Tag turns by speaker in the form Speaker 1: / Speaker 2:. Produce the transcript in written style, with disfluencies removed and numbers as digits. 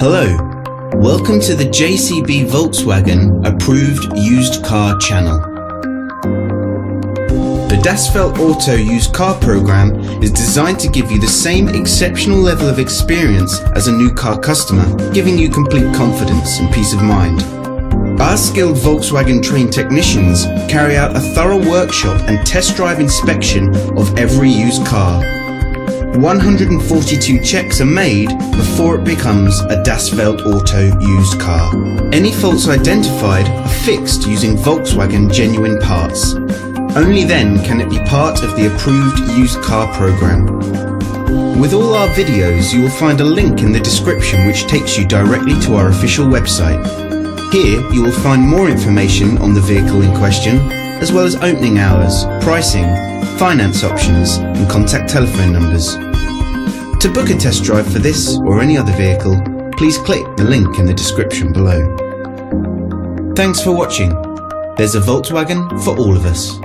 Speaker 1: Hello, welcome to the JCB Volkswagen Approved Used Car channel. The Das Feld Auto Used Car program is designed to give you the same exceptional level of experience as a new car customer, giving you complete confidence and peace of mind. Our skilled Volkswagen trained technicians carry out a thorough workshop and test drive inspection of every used car. 142 checks are made before it becomes a Das Feld Auto used car. Any faults identified are fixed using Volkswagen genuine parts. Only then can it be part of the approved used car program. With all our videos, you will find a link in the description which takes you directly to our official website. Here you will find more information on the vehicle in question, as well as opening hours, pricing, finance options and contact telephone numbers. To book a test drive for this or any other vehicle, please click the link in the description below. Thanks for watching. There's a Volkswagen for all of us.